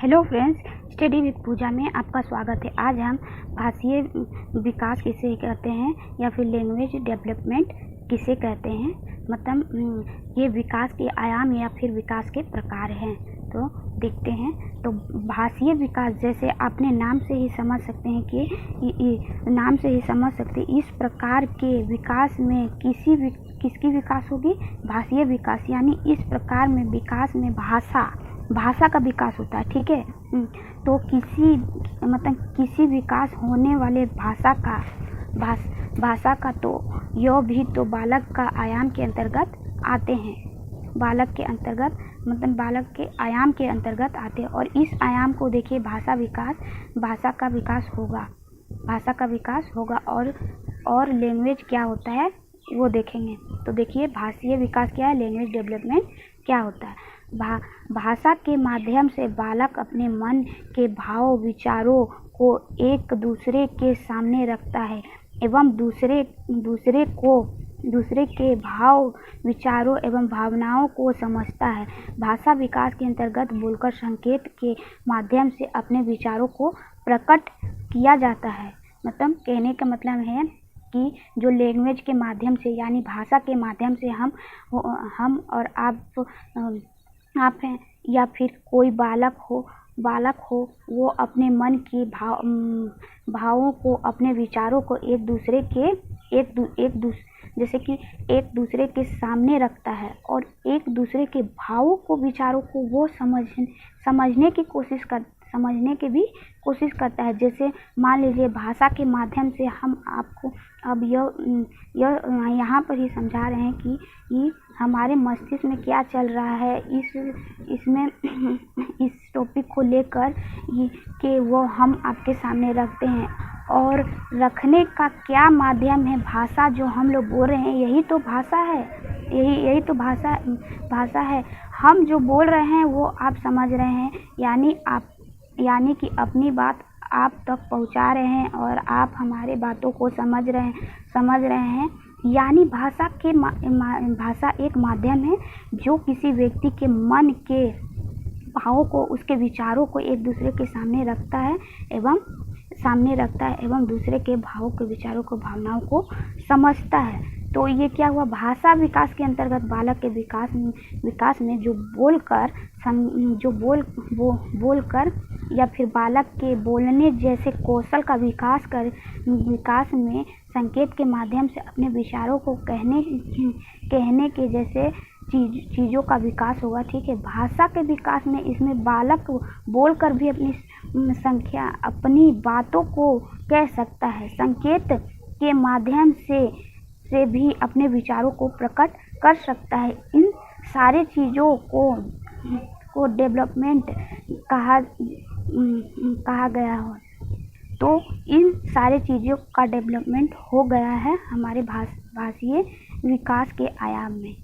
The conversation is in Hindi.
हेलो फ्रेंड्स, स्टडी विद पूजा में आपका स्वागत है। आज हम भाषीय विकास किसे कहते हैं या फिर लैंग्वेज डेवलपमेंट किसे कहते हैं, मतलब ये विकास के आयाम या फिर विकास के प्रकार हैं। तो देखते हैं। तो भाषीय विकास, जैसे आपने नाम से ही समझ सकते हैं कि इस प्रकार के विकास में किसकी विकास होगी, भाषीय विकास। यानी इस प्रकार में विकास में भाषा का विकास होता है। ठीक है। तो किसी विकास होने वाले भाषा का तो यह भी तो बालक का आयाम के अंतर्गत आते हैं। बालक के आयाम के अंतर्गत आते हैं। और इस आयाम को देखिए, भाषा का विकास होगा। और लैंग्वेज क्या होता है वो देखेंगे। तो देखिए, भाषीय विकास क्या है, लैंग्वेज डेवलपमेंट क्या होता है। भाषा के माध्यम से बालक अपने मन के भाव विचारों को एक दूसरे के सामने रखता है एवं दूसरे के भाव विचारों एवं भावनाओं को समझता है। भाषा विकास के अंतर्गत बोलकर संकेत के माध्यम से अपने विचारों को प्रकट किया जाता है। मतलब कहने का मतलब है कि जो लैंग्वेज के माध्यम से, यानी भाषा के माध्यम से हम और आप हैं या फिर कोई बालक हो वो अपने मन की भावों को, अपने विचारों को एक दूसरे के सामने रखता है और एक दूसरे के भावों को, विचारों को वो समझने की कोशिश करता है। जैसे मान लीजिए, भाषा के माध्यम से हम आपको अब यहाँ पर ही समझा रहे हैं कि हमारे मस्तिष्क में क्या चल रहा है, इसमें इस टॉपिक को लेकर कि वो हम आपके सामने रखते हैं। और रखने का क्या माध्यम है, भाषा जो हम लोग बोल रहे हैं, यही तो भाषा है। यही तो भाषा है। हम जो बोल रहे हैं वो आप समझ रहे हैं, यानी कि अपनी बात आप तक पहुंचा रहे हैं और आप हमारे बातों को समझ रहे हैं। यानी भाषा एक माध्यम है जो किसी व्यक्ति के मन के भावों को, उसके विचारों को एक दूसरे के सामने रखता है एवं दूसरे के भावों के, विचारों को, भावनाओं को समझता है। तो ये क्या हुआ, भाषा विकास के अंतर्गत बालक के विकास में जो बोलकर या फिर बालक के बोलने जैसे कौशल का विकास में संकेत के माध्यम से अपने विचारों को कहने के जैसे चीज़ों का विकास होगा। ठीक है। भाषा के विकास में इसमें बालक बोलकर भी अपनी बातों को कह सकता है। संकेत के माध्यम से भी अपने विचारों को प्रकट कर सकता है। इन सारे चीज़ों को डेवलपमेंट कहा गया हो। तो इन सारे चीज़ों का डेवलपमेंट हो गया है हमारे भाषीय विकास के आयाम में।